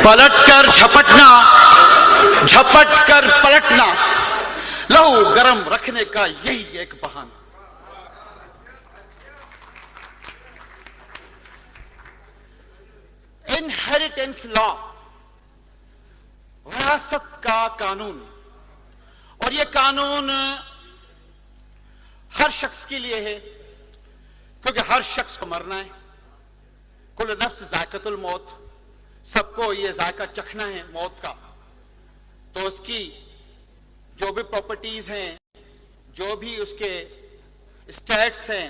पलट कर झपटना, झपट कर पलटना, लहू गरम रखने का यही एक बहाना। इनहेरिटेंस लॉ, विरासत का कानून, और यह कानून हर शख्स के लिए है, क्योंकि हर शख्स को मरना है। कुल नफ्स जायकातुल मौत, सबको ये जायका चखना है मौत का। तो उसकी जो भी प्रॉपर्टीज हैं, जो भी उसके स्टेट्स हैं,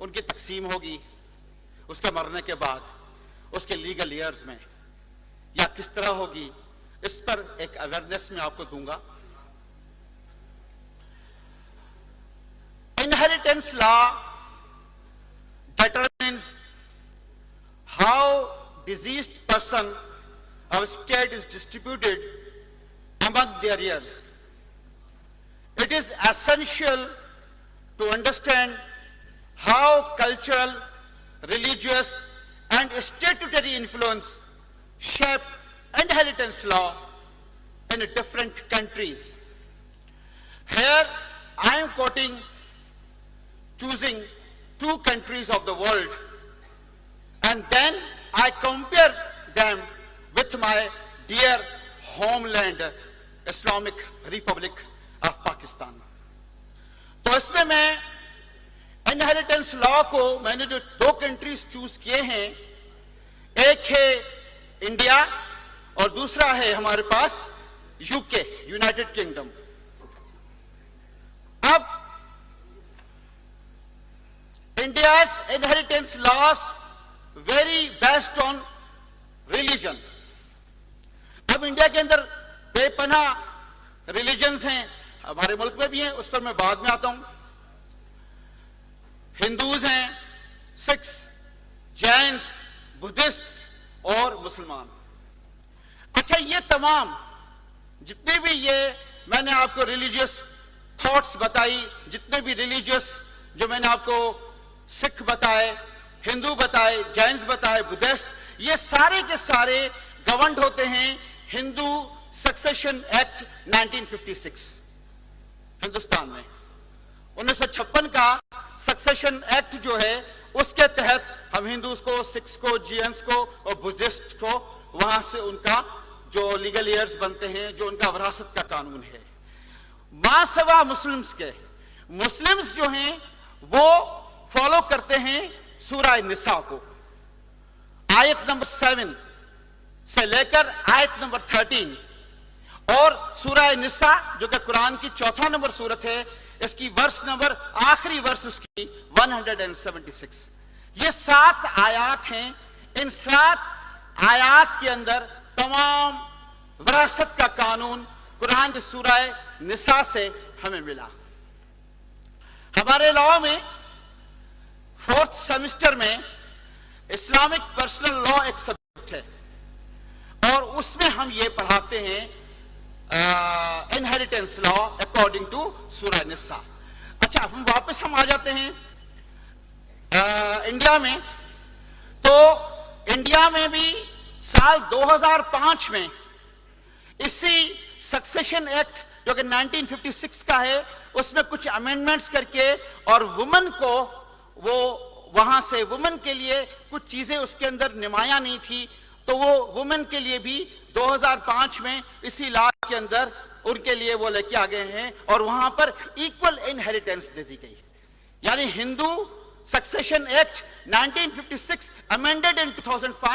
उनकी तकसीम होगी उसके मरने के बाद, उसके लीगल ईयर्स में, या किस तरह होगी, इस पर एक अवेयरनेस मैं आपको दूंगा। Inheritance law determines how deceased person of estate is distributed among their heirs. It is essential to understand how cultural, religious, and statutory influence shape inheritance law in different countries. Here I am choosing 2 countries of the world, and then I compare them with my dear homeland, Islamic Republic of Pakistan. तो इसमें मैं inheritance law को मैंने जो 2 countries choose किए हैं, एक है इंडिया और दूसरा है हमारे पास यूके, यूनाइटेड किंगडम। अब India's inheritance laws vary based on religion. अब इंडिया के अंदर बेपनाह रिलीजन्स हैं, हमारे मुल्क में भी हैं, उस पर मैं बाद में आता हूं। हिंदूज हैं, सिख्स, जैन्स, बुद्धिस्ट और मुसलमान। अच्छा, ये तमाम जितने भी ये मैंने आपको रिलीजियस थॉट्स बताई, जितने भी रिलीजियस जो मैंने आपको सिख बताए, हिंदू बताए, जैन्स बताए, बुद्धिस्ट, ये सारे के सारे गवर्नड होते हैं हिंदू सक्सेशन एक्ट 1956 हिंदुस्तान में। 1956 का सक्सेशन एक्ट जो है, उसके तहत हम हिंदूज को, सिख्स को, जैन्स को और बुद्धिस्ट को वहां से उनका जो लीगल ईयर्स बनते हैं, जो उनका विरासत का कानून है। मासवा मुस्लिम्स के, मुस्लिम्स जो हैं वो फॉलो करते हैं सूरह निसा को। आयत नंबर 7 से लेकर आयत नंबर 13, और सूरह निसा जो कि कुरान की 4 नंबर सूरत है, इसकी वर्ष नंबर, आखिरी वर्ष उसकी 176। ये 7 आयात हैं। इन 7 आयात के अंदर तमाम विरासत का कानून कुरान की सूरह निसा से हमें मिला। हमारे लॉ में 4th सेमेस्टर में इस्लामिक पर्सनल लॉ एक सब्जेक्ट है, और उसमें हम ये पढ़ाते हैं इनहेरिटेंस लॉ अकॉर्डिंग टू सूरह निसा। अच्छा, हम वापस आ जाते हैं इंडिया में। तो इंडिया में भी साल 2005 में इसी सक्सेशन एक्ट जो कि 1956 का है, उसमें कुछ अमेंडमेंट्स करके, और वुमेन को वो वहां से वुमेन के लिए कुछ चीजें उसके अंदर नुमाया नहीं थी, तो वो वुमेन के लिए भी 2005 में इसी लॉ के अंदर उनके लिए वो लेके आ गए हैं, और वहां पर इक्वल इनहेरिटेंस दे दी गई। यानी Hindu succession act 1956 amended in 2005